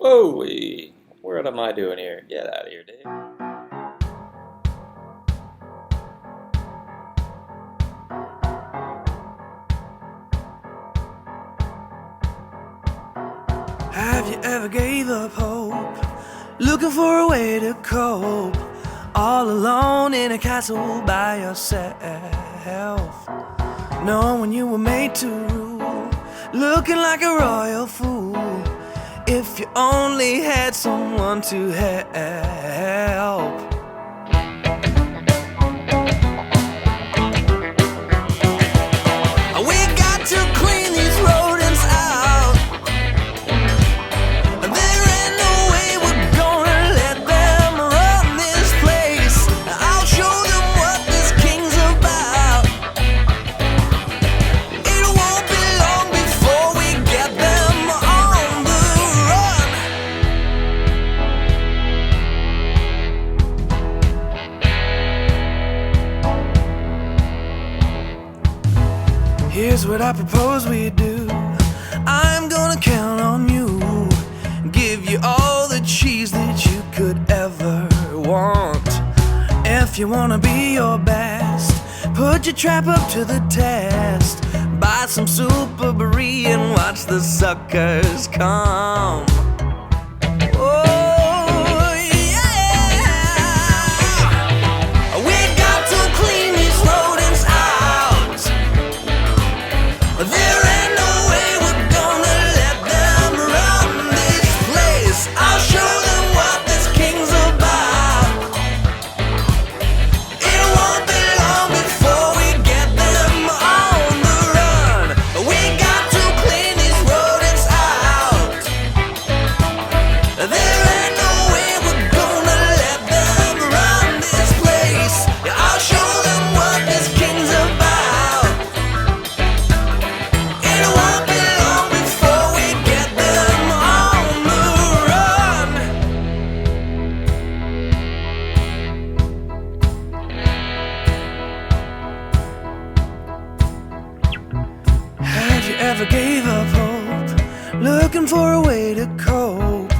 Holy, what am I doing here? Get out of here, Dave. Have you ever gave up hope, looking for a way to cope, all alone in a castle by yourself, knowing you were made to rule, looking like a royal fool, if you only had someone to help. We got to clean these rodents out. There ain't no way we're gonna let them run this place. I'll show them what this king's about. It won't be long before we get them on the run. Here's what I propose we do. I'm gonna count on you, give you all the cheese that you could ever want. If you wanna be your best, put your trap up to the test. Buy some super brie and watch the suckers come. Oh yeah, we got to clean these rodents out. There ain't no way we're gonna let them run this place. I'll show them what this king's about. It won't be long before we get them on the run. We got to clean these rodents out. There ain't no way we're gonna let them run this place. I'll show them what this king's about. It won't be long before we get them on the run. Have you ever gave up hope, looking for a way to cope,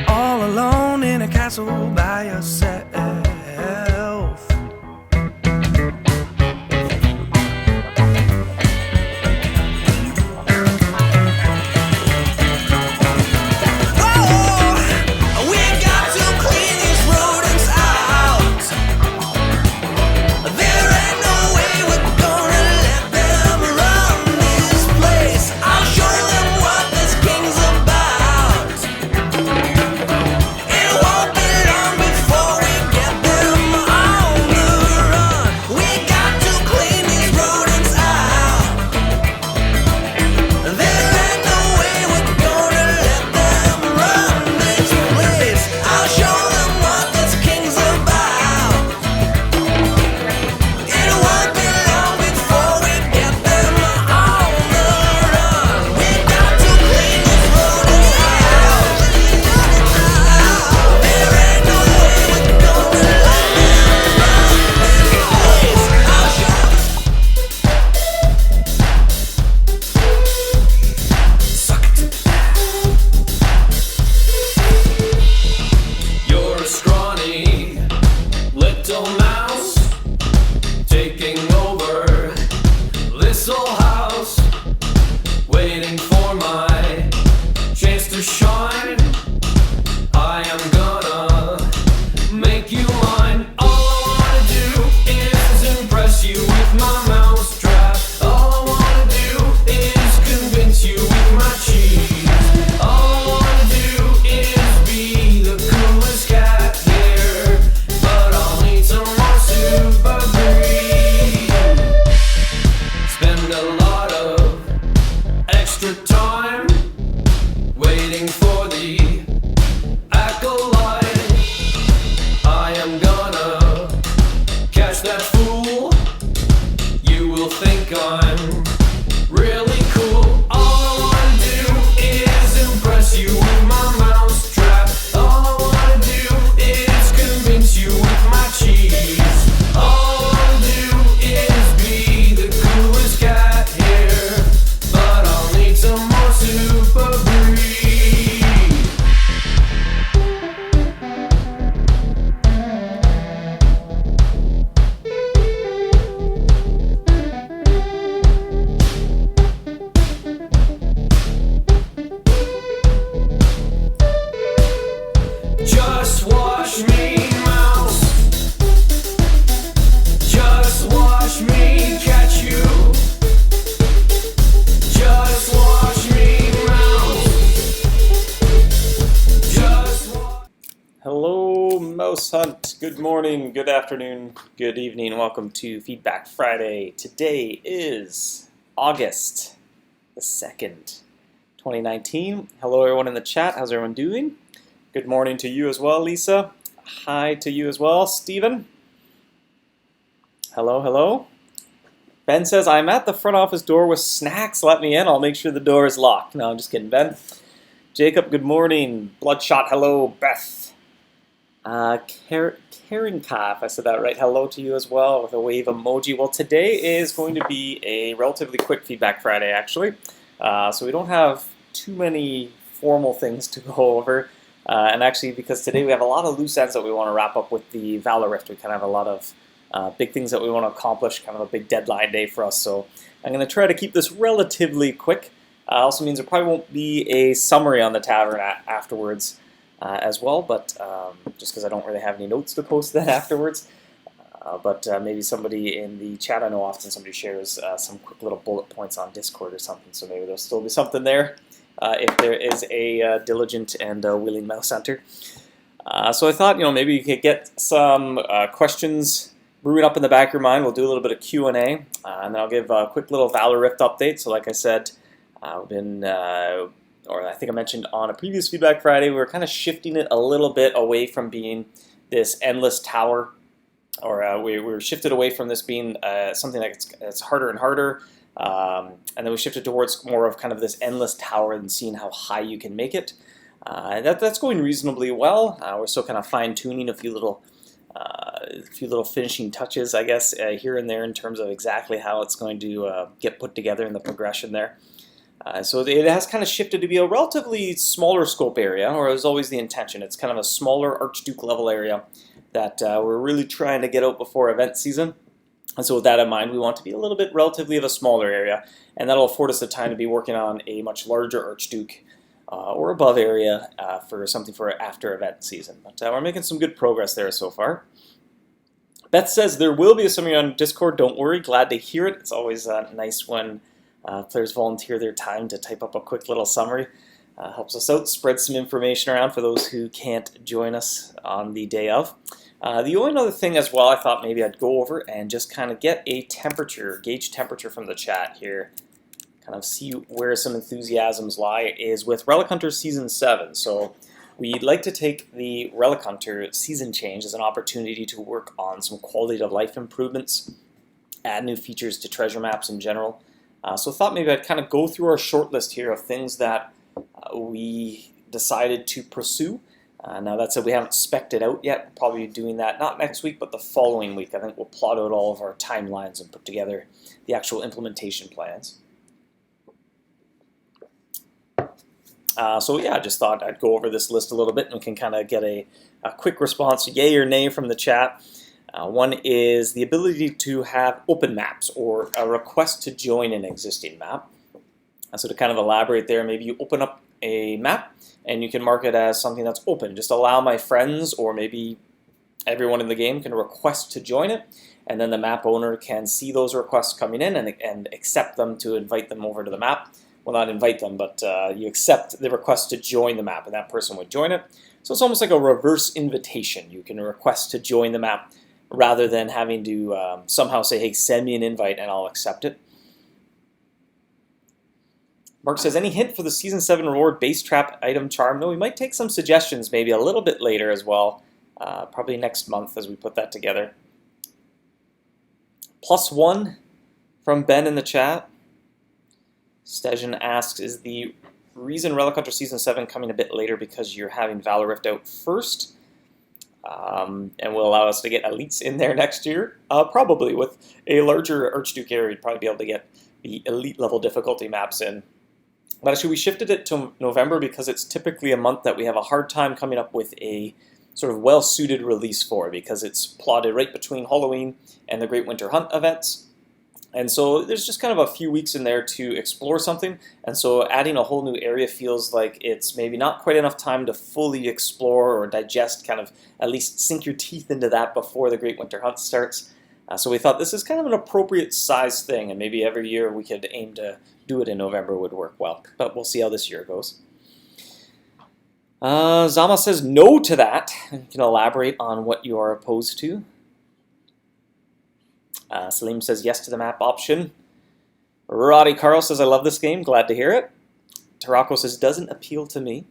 all alone in a castle by yourself? We got to clean these rodents out. There ain't no way we're gonna let them run this place. I'll show them what this king's about. It won't be long before we get them on the run. We got to clean these rodents out. There ain't no way we're gonna let them run this place. I'll show them what this king's about. It won't be long before we get them on the run. We got to clean these rodents out. There ain't no way we're gonna let them run this place. I'll show You're a scrawny little mouse taking over this old house, waiting for my chance to shine. I am gonna make you mine. All I wanna do is impress you with my mouse trap. All I wanna do is convince you with my cheese. All I wanna do is be the coolest cat here, but I'll need some more super brie. Spend a lot of extra time waiting for the acolyte. I am gonna catch that fool. You will think I'm really cool. All I wanna do is impress you with my mouse trap. All I wanna do is convince you with my cheese. All I wanna do is be the coolest cat here, but I'll need some more super brie. MouseHunt. Good morning, good afternoon, good evening. Welcome to Feedback Friday. Today is August the 2nd, 2019. Hello everyone in the chat. How's everyone doing? Good morning to you as well, Lisa. Hi to you as well, Stephen. Hello, hello. Ben says, I'm at the front office door with snacks. Let me in. I'll make sure the door is locked. No, I'm just kidding, Ben. Jacob, good morning. Bloodshot, hello. Beth. Karen Ka, if I said that right, hello to you as well with a wave emoji. Well, today is going to be a relatively quick Feedback Friday, actually. So we don't have too many formal things to go over. And actually, because today we have a lot of loose ends that we want to wrap up with the Valor Rift. We kind of have a lot of big things that we want to accomplish, kind of a big deadline day for us. So I'm going to try to keep this relatively quick. Also means there probably won't be a summary on the tavern afterwards as well, but just because I don't really have any notes to post then afterwards. But maybe somebody in the chat, I know often somebody shares some quick little bullet points on Discord or something, so maybe there'll still be something there if there is a diligent and willing mouse hunter. So I thought, maybe you could get some questions brewing up in the back of your mind. We'll do a little bit of Q&A, and then I'll give a quick little Valor Rift update. So like I said, or I think I mentioned on a previous Feedback Friday, we were kind of shifting it a little bit away from being this endless tower, or we were shifted away from this being something like it's harder and harder, and then we shifted towards more of kind of this endless tower and seeing how high you can make it. That's going reasonably well. We're still kind of fine-tuning a few little finishing touches, I guess, here and there in terms of exactly how it's going to get put together in the progression there. So it has kind of shifted to be a relatively smaller scope area, or it was always the intention. It's kind of a smaller Archduke level area that we're really trying to get out before event season. And so with that in mind, we want to be a little bit relatively of a smaller area, and that'll afford us the time to be working on a much larger Archduke or above area for something for after event season. But we're making some good progress there so far. Beth says there will be a summary on Discord. Don't worry, glad to hear it. It's always nice when players volunteer their time to type up a quick little summary. Helps us out, spread some information around for those who can't join us on the day of. The only other thing as well I thought maybe I'd go over and just kind of get a temperature, gauge temperature from the chat here, kind of see where some enthusiasms lie, is with Relic Hunter Season 7. So we'd like to take the Relic Hunter season change as an opportunity to work on some quality of life improvements, add new features to treasure maps in general. So I thought maybe I'd kind of go through our short list here of things that we decided to pursue. Now that said, we haven't spec'd it out yet. We'll probably be doing that not next week, but the following week. I think we'll plot out all of our timelines and put together the actual implementation plans. So yeah, I just thought I'd go over this list a little bit and we can kind of get a quick response, yay or nay, from the chat. One is the ability to have open maps or a request to join an existing map. So to kind of elaborate there, maybe you open up a map and you can mark it as something that's open. Just allow my friends or maybe everyone in the game can request to join it, and then the map owner can see those requests coming in and accept them to invite them over to the map. Well, not invite them, but you accept the request to join the map and that person would join it. So it's almost like a reverse invitation. You can request to join the map rather than having to somehow say, hey, send me an invite and I'll accept it. Mark says, any hint for the Season 7 reward base trap item charm? No, we might take some suggestions maybe a little bit later as well, probably next month as we put that together. +1 from Ben in the chat. Stejan asks, is the reason Relic Hunter Season 7 coming a bit later because you're having Valor Rift out first? And will allow us to get elites in there next year? Probably. With a larger Archduke area, you'd probably be able to get the elite level difficulty maps in. But actually we shifted it to November because it's typically a month that we have a hard time coming up with a sort of well-suited release for, because it's plotted right between Halloween and the Great Winter Hunt events. And so there's just kind of a few weeks in there to explore something, and so adding a whole new area feels like it's maybe not quite enough time to fully explore or digest, kind of at least sink your teeth into that before the Great Winter Hunt starts. So we thought this is kind of an appropriate size thing, and maybe every year we could aim to do it in November would work well, but we'll see how this year goes. Zama says no to that. You can elaborate on what you are opposed to. Salim says yes to the map option. Roddy Carl says I love this game. Glad to hear it. Tarako says doesn't appeal to me.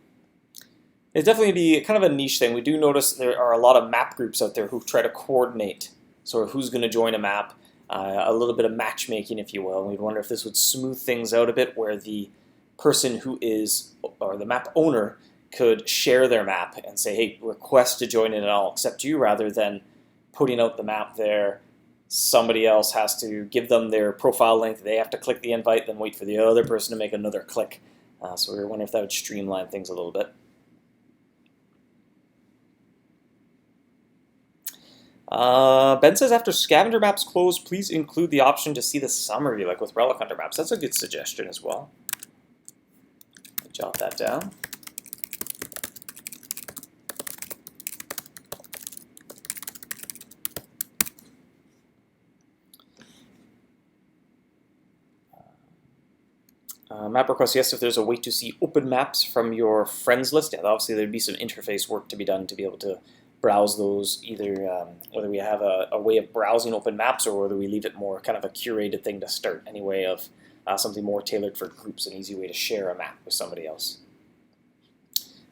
It's definitely be kind of a niche thing. We do notice there are a lot of map groups out there who try to coordinate sort of who's going to join a map. A little bit of matchmaking, if you will. And we'd wonder if this would smooth things out a bit, where the person who is, or the map owner, could share their map and say, hey, request to join in and I'll accept you, rather than putting out the map there. Somebody else has to give them their profile link. They have to click the invite, then wait for the other person to make another click. So we were wondering if that would streamline things a little bit. Ben says, after scavenger maps close, please include the option to see the summary, like with Relic Hunter maps. That's a good suggestion as well. Jot that down. Map request, yes, if there's a way to see open maps from your friends list. Yeah, obviously there'd be some interface work to be done to be able to browse those, either whether we have a way of browsing open maps or whether we leave it more kind of a curated thing to start, any way of something more tailored for groups, an easy way to share a map with somebody else.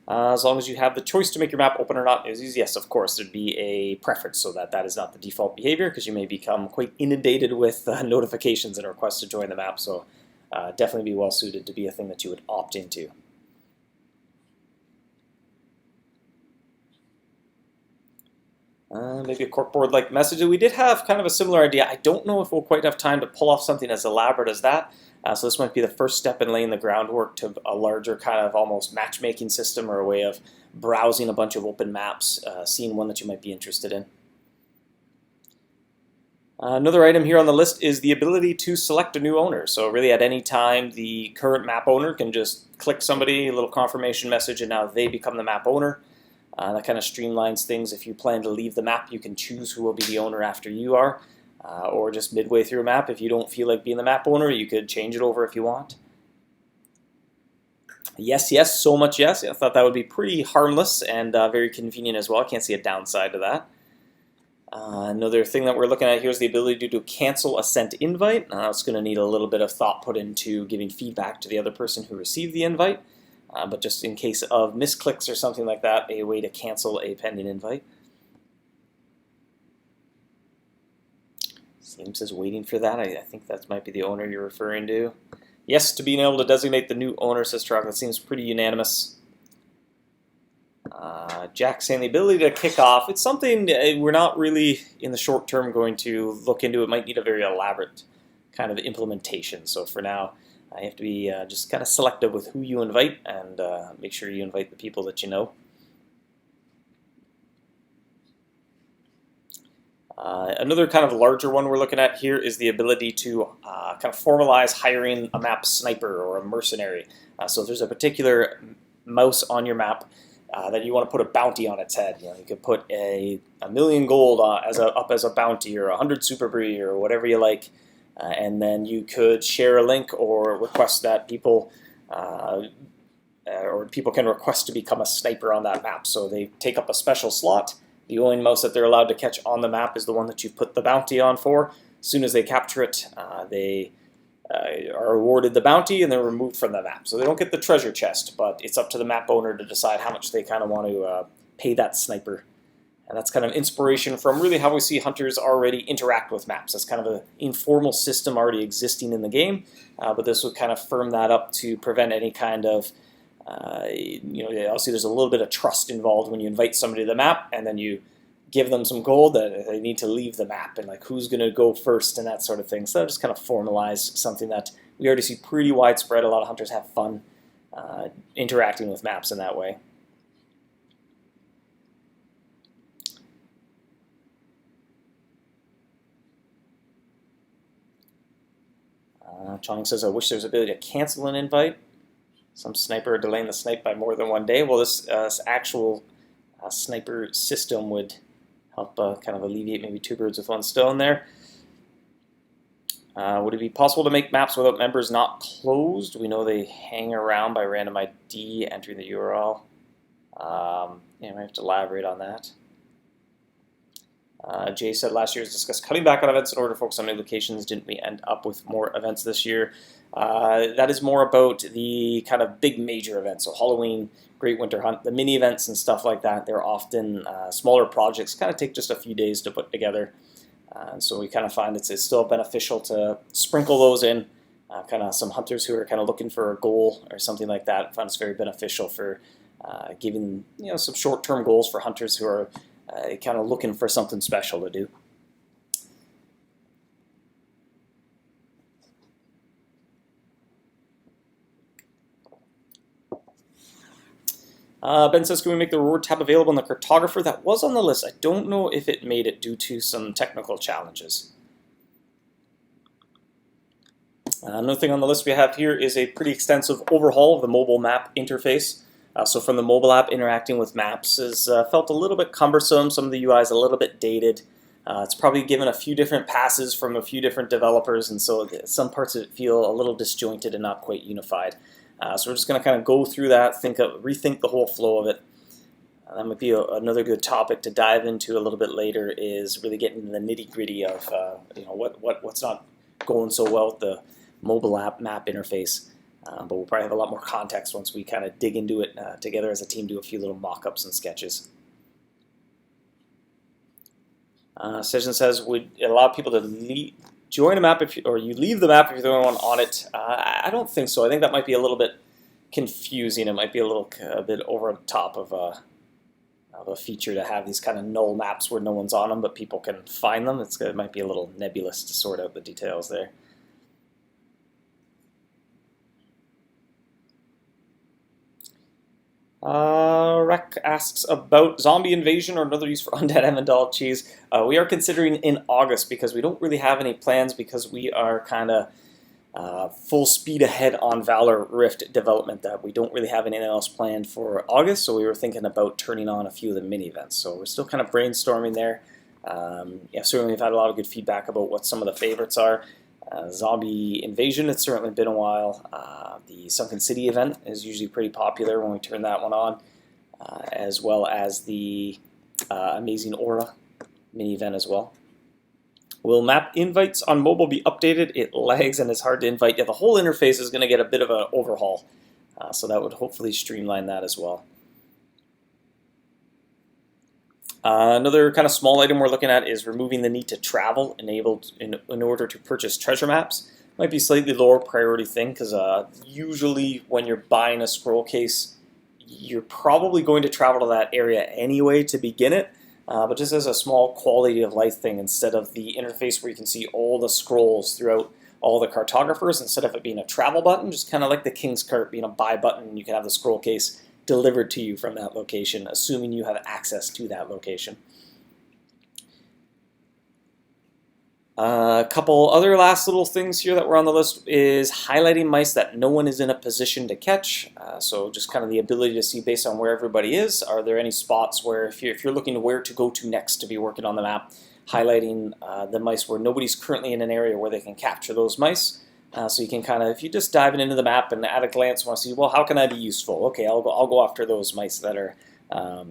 As long as you have the choice to make your map open or not, yes, of course, there'd be a preference so that that is not the default behavior, because you may become quite inundated with notifications and requests to join the map, so definitely be well suited to be a thing that you would opt into. Maybe a corkboard-like message. We did have kind of a similar idea. I don't know if we'll quite have time to pull off something as elaborate as that. So this might be the first step in laying the groundwork to a larger kind of almost matchmaking system, or a way of browsing a bunch of open maps, seeing one that you might be interested in. Another item here on the list is the ability to select a new owner. So really at any time, the current map owner can just click somebody, a little confirmation message, and now they become the map owner. That kind of streamlines things. If you plan to leave the map, you can choose who will be the owner after you are. Or just midway through a map, if you don't feel like being the map owner, you could change it over if you want. Yes, yes, so much yes. I thought that would be pretty harmless and very convenient as well. I can't see a downside to that. Another thing that we're looking at here is the ability to cancel a sent invite. It's going to need a little bit of thought put into giving feedback to the other person who received the invite. But just in case of misclicks or something like that, a way to cancel a pending invite. Slim says waiting for that. I think that might be the owner you're referring to. Yes, to being able to designate the new owner, says Truck. That seems pretty unanimous. Jack saying the ability to kick off. It's something we're not really in the short term going to look into. It might need a very elaborate kind of implementation. So for now, you have to be just kind of selective with who you invite, and make sure you invite the people that you know. Another kind of larger one we're looking at here is the ability to kind of formalize hiring a map sniper or a mercenary. So if there's a particular mouse on your map that you want to put a bounty on its head, you could put a 1,000,000 gold up as a bounty, or 100 super brie, or whatever you like, and then you could share a link or request that people can request to become a sniper on that map. So they take up a special slot. The only mouse that they're allowed to catch on the map is the one that you put the bounty on for. As soon as they capture it, they are awarded the bounty and they're removed from the map. So they don't get the treasure chest, but it's up to the map owner to decide how much they kind of want to pay that sniper. And that's kind of inspiration from really how we see hunters already interact with maps. That's kind of an informal system already existing in the game, but this would kind of firm that up to prevent any kind of obviously there's a little bit of trust involved when you invite somebody to the map and then you give them some gold that they need to leave the map, and like who's going to go first and that sort of thing. So that just kind of formalize something that we already see pretty widespread. A lot of hunters have fun interacting with maps in that way. Chong says, I wish there was the ability to cancel an invite. Some sniper delaying the snipe by more than one day. Well, this actual sniper system would help kind of alleviate maybe two birds with one stone there. Would it be possible to make maps without members not closed? We know they hang around by random ID, entering the URL. Yeah, I have to elaborate on that. Jay said last year was discussed cutting back on events in order to focus on new locations. Didn't we end up with more events this year? That is more about the kind of big major events. So Halloween, Great Winter Hunt, the mini events and stuff like that. They're often smaller projects, kind of take just a few days to put together. So we kind of find it's still beneficial to sprinkle those in. Kind of some hunters who are kind of looking for a goal or something like that. I find it's very beneficial for giving some short-term goals for hunters who are kind of looking for something special to do. Ben says, can we make the reward tab available in the cartographer? That was on the list. I don't know if it made it due to some technical challenges. Another thing on the list we have here is a pretty extensive overhaul of the mobile map interface. So from the mobile app, interacting with maps has felt a little bit cumbersome. Some of the UI is a little bit dated. It's probably given a few different passes from a few different developers, and so some parts of it feel a little disjointed and not quite unified. So we're just going to kind of go through that, rethink the whole flow of it. That might be another good topic to dive into a little bit later, is really getting into the nitty-gritty of what's not going so well with the mobile app map interface. But we'll probably have a lot more context once we kind of dig into it together as a team, do a few little mock-ups and sketches. Session says, would it allow people to join a map or you leave the map if you're the only one on it? I don't think so. I think that might be a little bit confusing. It might be a bit over the top of a feature to have these kind of null maps where no one's on them, but people can find them. It might be a little nebulous to sort out the details there. Rec asks about zombie invasion or another use for undead Emmental cheese. We are considering in August because we don't really have any plans because we are kind of full speed ahead on Valor Rift development. That we don't really have anything else planned for August, so we were thinking about turning on a few of the mini events. So we're still kind of brainstorming there. Yeah, certainly we've had a lot of good feedback about what some of the favorites are. Zombie Invasion, it's certainly been a while. The Sunken City event is usually pretty popular when we turn that one on, as well as the Amazing Aura mini event as well. Will map invites on mobile be updated? It lags and it's hard to invite. Yeah, the whole interface is going to get a bit of an overhaul, so that would hopefully streamline that as well. Another kind of small item we're looking at is removing the need to travel enabled in order to purchase treasure maps. Might be a slightly lower priority thing because usually when you're buying a scroll case, you're probably going to travel to that area anyway to begin it. But just as a small quality of life thing, instead of the interface where you can see all the scrolls throughout all the cartographers, instead of it being a travel button, just kind of like the King's Cart being a buy button, and you can have the scroll case delivered to you from that location, assuming you have access to that location. A couple other last little things here that were on the list is highlighting mice that no one is in a position to catch. So just kind of the ability to see based on where everybody is. Are there any spots where if you're looking to where to go to next to be working on the map, highlighting the mice where nobody's currently in an area where they can capture those mice. So you can kind of, if you just diving into the map and at a glance want to see, well, how can I be useful? Okay, I'll go after those mice that are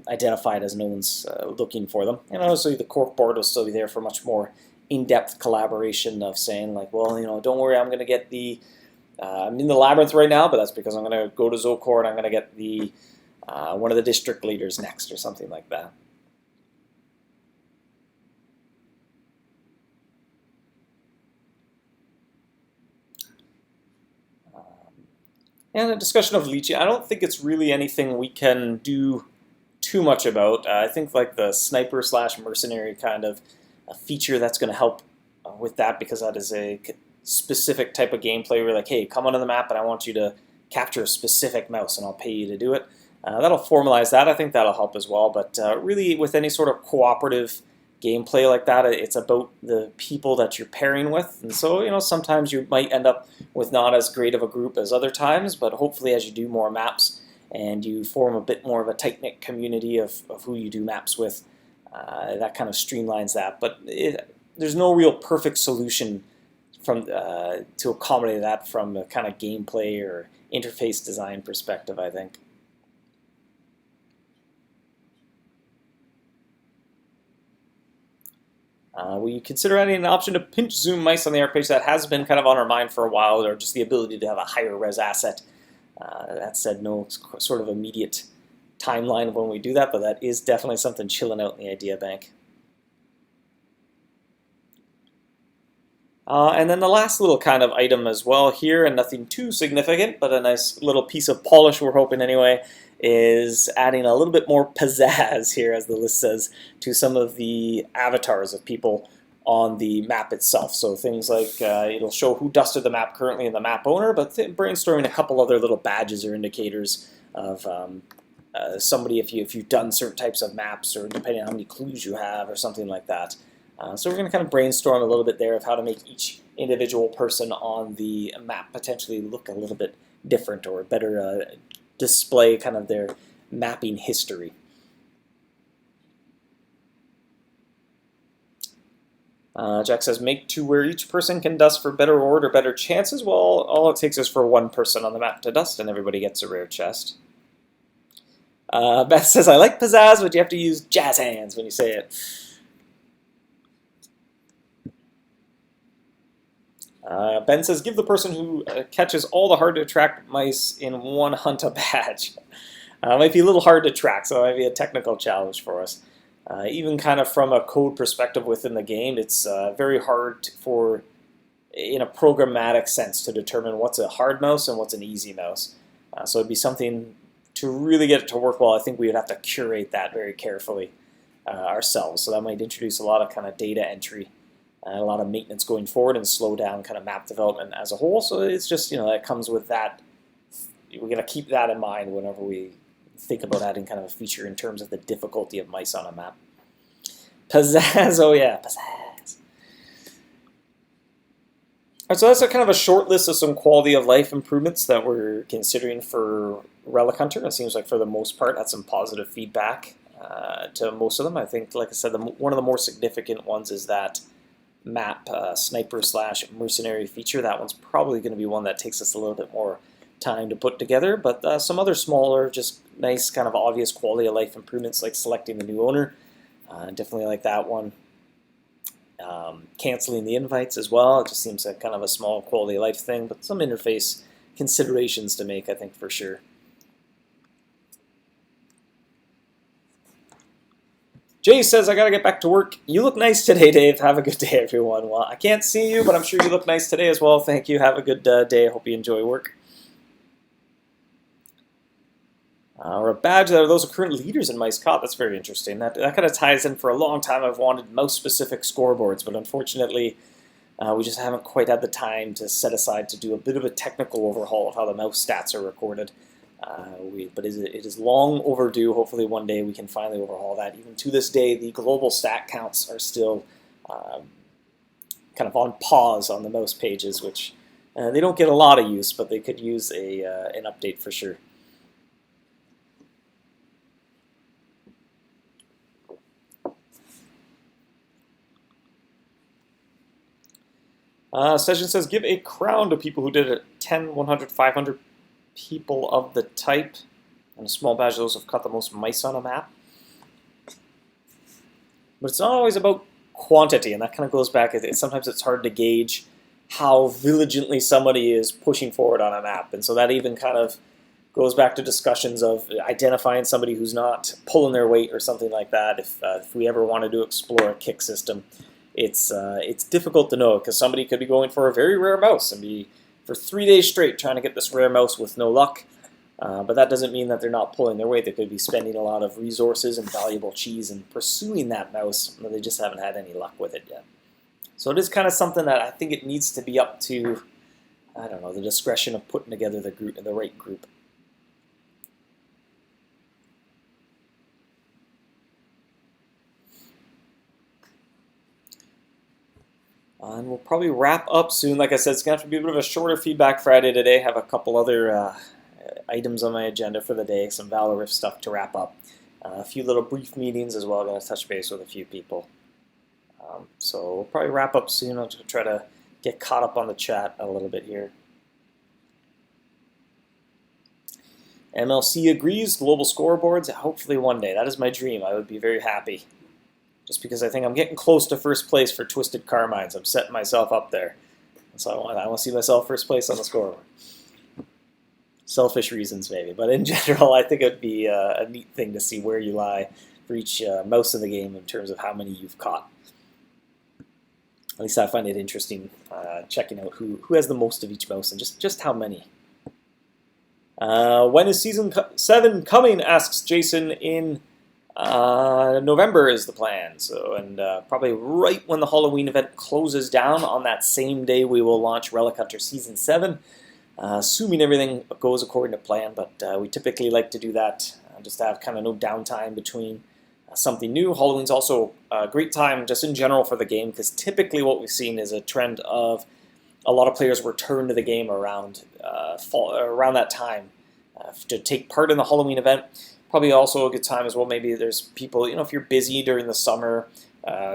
identified as no one's looking for them. And obviously the cork board will still be there for much more in-depth collaboration of saying like, well, don't worry, I'm going to get the, I'm in the labyrinth right now, but that's because I'm going to go to Zocor and I'm going to get the one of the district leaders next or something like that. And a discussion of leeching. I don't think it's really anything we can do too much about. I think like the sniper / mercenary kind of a feature that's going to help with that, because that is a specific type of gameplay where like, hey, come onto the map and I want you to capture a specific mouse and I'll pay you to do it. That'll formalize that. I think that'll help as well. But really with any sort of cooperative gameplay like that, it's about the people that you're pairing with, and so sometimes you might end up with not as great of a group as other times, but hopefully as you do more maps and you form a bit more of a tight-knit community of who you do maps with, that kind of streamlines that. But there's no real perfect solution from to accommodate that from a kind of gameplay or interface design perspective, I think. Will you consider adding an option to pinch zoom mice on the ARC page? That has been kind of on our mind for a while, or just the ability to have a higher res asset. That said, no sort of immediate timeline of when we do that, but that is definitely something chilling out in the idea bank. And then the last little kind of item as well here, and nothing too significant, but a nice little piece of polish we're hoping anyway, is adding a little bit more pizzazz here, as the list says, to some of the avatars of people on the map itself. So things like it'll show who dusted the map currently in the map owner, but brainstorming a couple other little badges or indicators of somebody if you've done certain types of maps, or depending on how many clues you have or something like that. So we're going to kind of brainstorm a little bit there of how to make each individual person on the map potentially look a little bit different, or better display kind of their mapping history. Jack says, make to where each person can dust for better reward or better chances. Well, all it takes is for one person on the map to dust, and everybody gets a rare chest. Beth says, I like pizzazz, but you have to use jazz hands when you say it. Ben says, give the person who catches all the hard-to-track mice in one hunt a badge. Might be a little hard to track, so it might be a technical challenge for us. Even kind of from a code perspective within the game, it's very hard for, in a programmatic sense, to determine what's a hard mouse and what's an easy mouse. So it'd be something to really get it to work well. I think we would have to curate that very carefully ourselves. So that might introduce a lot of kind of data entry and a lot of maintenance going forward, and slow down kind of map development as a whole. So it's just, that comes with that. We're going to keep that in mind whenever we think about adding kind of a feature in terms of the difficulty of mice on a map. Pizzazz, oh yeah, pizzazz. All right, so that's a kind of a short list of some quality of life improvements that we're considering for Relic Hunter. It seems like for the most part that's some positive feedback to most of them. I think, like I said, one of the more significant ones is that map sniper / mercenary feature. That one's probably going to be one that takes us a little bit more time to put together, but some other smaller, just nice kind of obvious quality of life improvements, like selecting the new owner, definitely like that one. Canceling the invites as well, it just seems like kind of a small quality of life thing, but some interface considerations to make, I think, for sure. Jay says, I gotta get back to work. You look nice today, Dave. Have a good day, everyone. Well, I can't see you, but I'm sure you look nice today as well. Thank you. Have a good day. Hope you enjoy work. Or a badge that are those current leaders in Mice Caught. That's very interesting. That kind of ties in. For a long time I've wanted mouse-specific scoreboards, but unfortunately we just haven't quite had the time to set aside to do a bit of a technical overhaul of how the mouse stats are recorded. But it is long overdue. Hopefully one day we can finally overhaul that. Even to this day, the global stat counts are still kind of on pause on the mouse pages, which they don't get a lot of use, but they could use an update for sure. Session says, give a crown to people who did it. 10, 100, 500 people of the type, and a small badge to those who have caught the most mice on a map. But it's not always about quantity, and that kind of goes back. Sometimes it's hard to gauge how diligently somebody is pushing forward on a map, and so that even kind of goes back to discussions of identifying somebody who's not pulling their weight or something like that. If we ever wanted to explore a kick system, it's difficult to know, because somebody could be going for a very rare mouse and be for 3 days straight trying to get this rare mouse with no luck. But that doesn't mean that they're not pulling their weight. They could be spending a lot of resources and valuable cheese in pursuing that mouse, but they just haven't had any luck with it yet. So it is kind of something that I think it needs to be up to, I don't know, the discretion of putting together the group, the right group. And we'll probably wrap up soon. Like I said, it's going to have to be a bit of a shorter Feedback Friday today. I have a couple other items on my agenda for the day, some Valor Rift stuff to wrap up. A few little brief meetings as well. I'm going to touch base with a few people. So we'll probably wrap up soon. I'll try to get caught up on the chat a little bit here. MLC agrees, global scoreboards. Hopefully one day. That is my dream. I would be very happy. just because I think I'm getting close to first place for Twisted Carmines. I'm setting myself up there. So I want to see myself first place on the scoreboard. Selfish reasons, maybe. But in general, I think it would be a neat thing to see where you lie for each mouse in the game in terms of how many you've caught. At least I find it interesting checking out who has the most of each mouse and just how many. When is Season 7 coming, asks Jason. In November is the plan. So, and probably right when the Halloween event closes down, on that same day we will launch Relic Hunter Season 7, assuming everything goes according to plan. But we typically like to do that just to have kind of no downtime between something new. Halloween's also a great time just in general for the game, because typically what we've seen is a trend of a lot of players return to the game around around that time to take part in the Halloween event. Probably also a good time as well. Maybe there's people, if you're busy during the summer,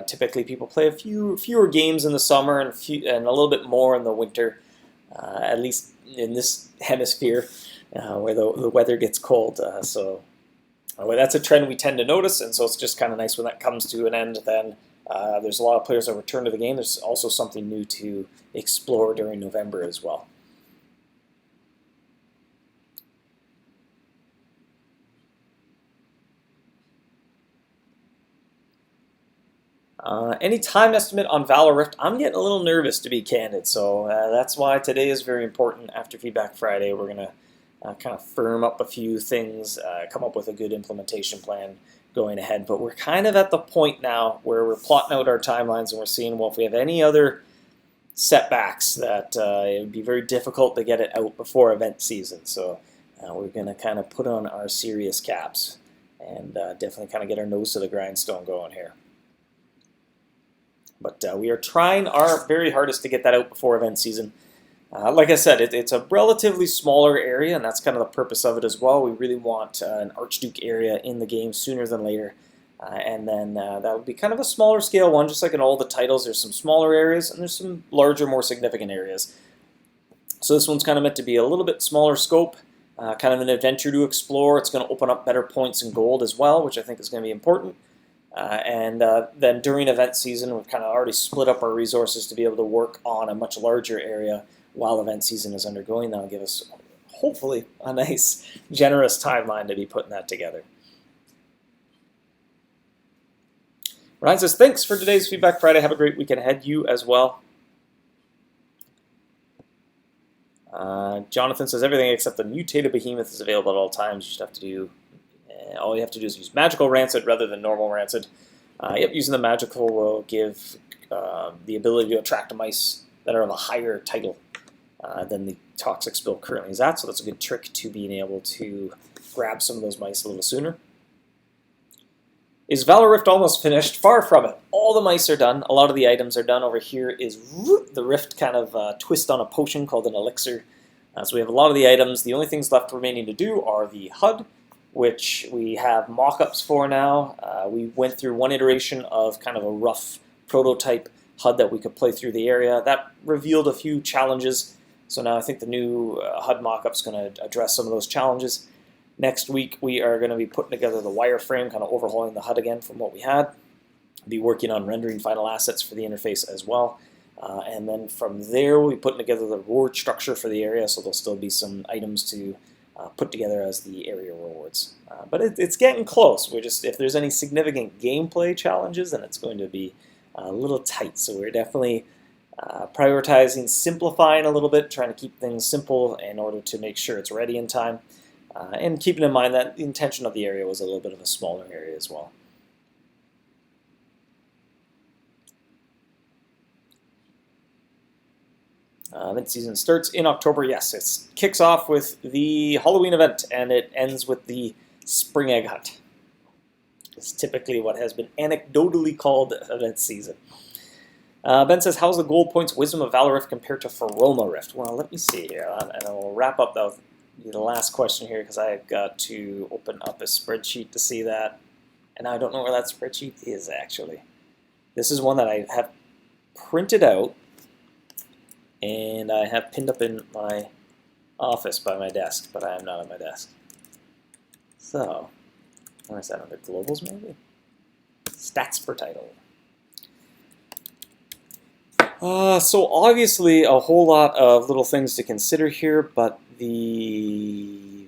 typically people play fewer games in the summer and a little bit more in the winter, at least in this hemisphere where the weather gets cold. So that's a trend we tend to notice, and so it's just kind of nice when that comes to an end. Then there's a lot of players that return to the game. There's also something new to explore during November as well. Any time estimate on Valor Rift? I'm getting a little nervous, to be candid, so that's why today is very important. After Feedback Friday, we're going to kind of firm up a few things, come up with a good implementation plan going ahead. But we're kind of at the point now where we're plotting out our timelines and we're seeing, well, if we have any other setbacks, that it would be very difficult to get it out before event season. So we're going to kind of put on our serious caps and definitely kind of get our nose to the grindstone going here. But we are trying our very hardest to get that out before event season. Like I said, it's a relatively smaller area, and that's kind of the purpose of it as well. We really want an Archduke area in the game sooner than later. And then that would be kind of a smaller scale one, just like in all the titles. There's some smaller areas, and there's some larger, more significant areas. So this one's kind of meant to be a little bit smaller scope, kind of an adventure to explore. It's going to open up better points in gold as well, which I think is going to be important. And then during event season, we've kind of already split up our resources to be able to work on a much larger area while event season is undergoing. That'll give us, hopefully, a nice, generous timeline to be putting that together. Ryan says, thanks for today's Feedback Friday. Have a great weekend ahead. You as well. Jonathan says, everything except the mutated behemoth is available at all times. You just have to do... all you have to do is use magical rancid rather than normal rancid. Yep, using the magical will give the ability to attract mice that are of a higher title than the toxic spill currently is at, so that's a good trick to being able to grab some of those mice a little sooner. Is Valor Rift almost finished? Far from it. All the mice are done. A lot of the items are done. Over here is the Rift kind of twist on a potion called an elixir. So we have a lot of the items. The only things left remaining to do are the HUD, which we have mock-ups for now. We went through one iteration of kind of a rough prototype HUD that we could play through the area. That revealed a few challenges, so now I think the new HUD mock-up is going to address some of those challenges. Next week we are going to be putting together the wireframe, kind of overhauling the HUD again from what we had. Be working on rendering final assets for the interface as well. And then from there we'll be putting together the reward structure for the area, so there'll still be some items to put together as the area rewards. But it's getting close. We're just, if there's any significant gameplay challenges, then it's going to be a little tight. So we're definitely prioritizing simplifying a little bit, trying to keep things simple in order to make sure it's ready in time. And keeping in mind that the intention of the area was a little bit of a smaller area as well. Event season starts in October. Yes, it kicks off with the Halloween event and it ends with the Spring Egg Hunt. It's typically what has been anecdotally called event season. Ben says, how's the gold points Wisdom of Valor Rift compared to Valour Rift? Well, let me see here, and I will wrap up the last question here because I've got to open up a spreadsheet to see that, and I don't know where that spreadsheet is actually. This is one that I have printed out and I have pinned up in my office by my desk, but I am not at my desk. So, where is that, under globals maybe? Let's Stats per title. So obviously a whole lot of little things to consider here, but the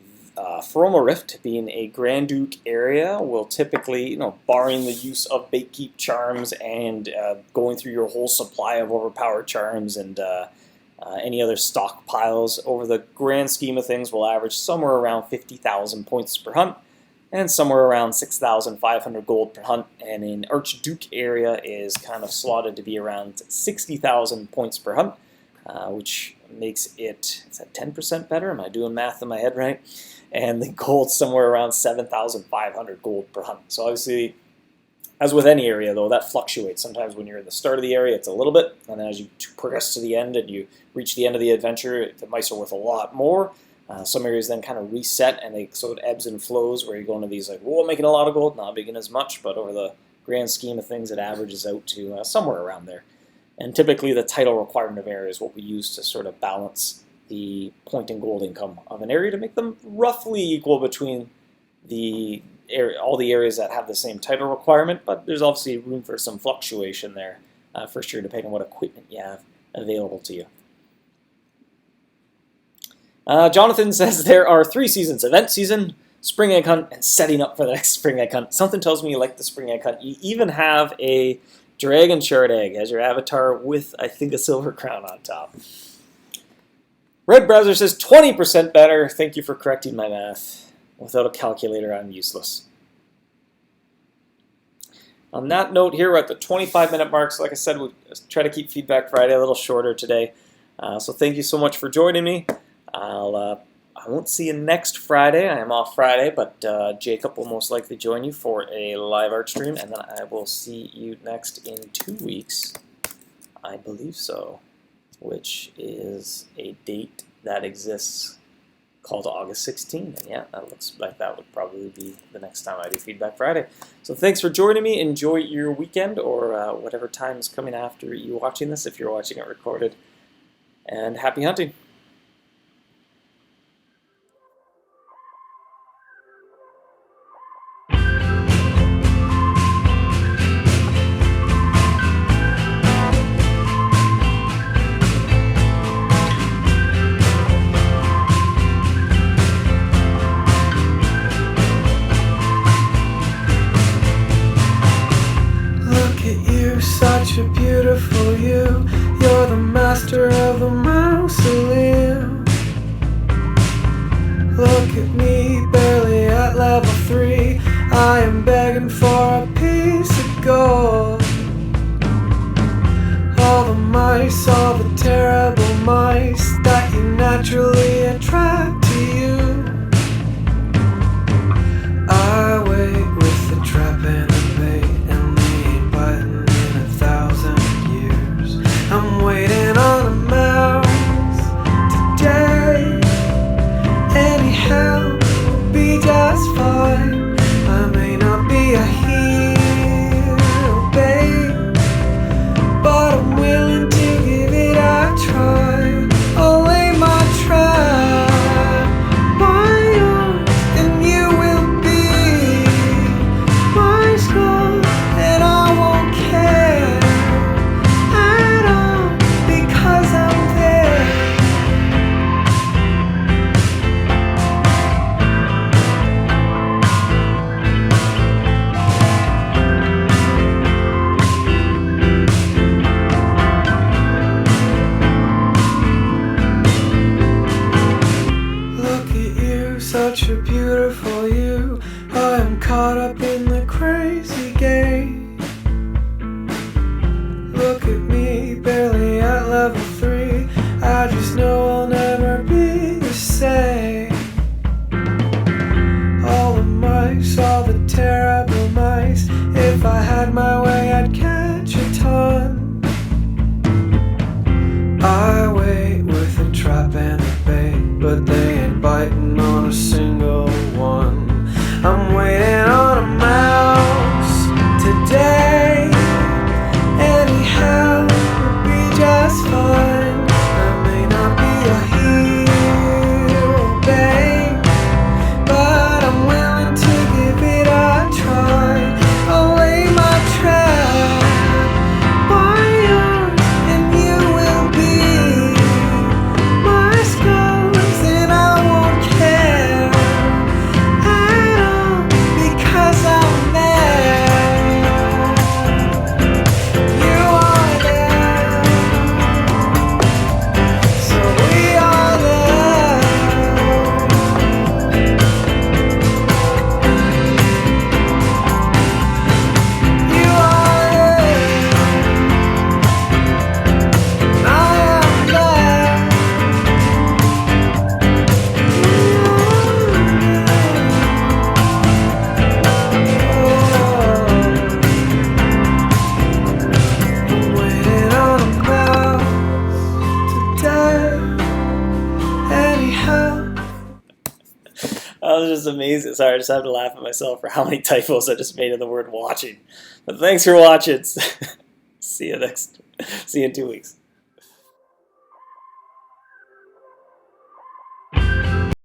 Valour Rift being a Grand Duke area will typically, barring the use of Bait Keep charms and going through your whole supply of overpowered charms and any other stockpiles, over the grand scheme of things will average somewhere around 50,000 points per hunt and somewhere around 6,500 gold per hunt, and in Archduke area is kind of slotted to be around 60,000 points per hunt, which makes it, is that 10% better? Am I doing math in my head right? And the gold somewhere around 7,500 gold per hunt. So obviously, as with any area though, that fluctuates. Sometimes when you're in the start of the area, it's a little bit, and then as you progress to the end and you reach the end of the adventure, the mice are worth a lot more. Some areas then kind of reset, and they sort of ebbs and flows, where you go into these like, whoa, making a lot of gold, not making as much, but over the grand scheme of things, it averages out to somewhere around there. And typically the title requirement of area is what we use to sort of balance the point and gold income of an area to make them roughly equal between all the areas that have the same title requirement, but there's obviously room for some fluctuation there for sure, depending on what equipment you have available to you. Jonathan says there are 3 seasons: event season, spring egg hunt, and setting up for the next spring egg hunt. Something tells me you like the spring egg hunt. You even have a dragon shard egg as your avatar with, I think, a silver crown on top. Red Browser says 20% better. Thank you for correcting my math. Without a calculator, I'm useless. On that note, here we're at the 25-minute mark. So like I said, we'll try to keep Feedback Friday a little shorter today. So thank you so much for joining me. I won't see you next Friday. I am off Friday, but Jacob will most likely join you for a live art stream, and then I will see you next in 2 weeks. I believe so, which is a date that exists called August 16th. And yeah, that looks like that would probably be the next time I do Feedback Friday. So thanks for joining me. Enjoy your weekend, or whatever time is coming after you watching this, if you're watching it recorded. And happy hunting. Such a beautiful you. You're the master of the mausoleum. Look at me, barely at level 3. I am begging for a piece of gold. All the mice, all the terrible mice that you naturally attract to you. I wait with the trap and the bait, and they ain't biting. I'm waiting on a mouse today. Anyhow, we'll be just fine. I may not be a hero, babe, but I'm willing to give it a try. I'll lay my trap by yours, and you will be my skull, and I won't care. Such a beautiful you. I am caught up in the crazy game. Look at me, barely at level 3. I just know I'll never be the same. All the mice, all the terrible mice. If I had my way, I'd catch a ton. I wait with a trap and a bait, but they ain't biting on a single one. I'm waiting on a mouse today. Anyhow, we'll be just fine. just amazing. Sorry, I just have to laugh at myself for how many typos I just made in the word watching. But thanks for watching. See you in 2 weeks.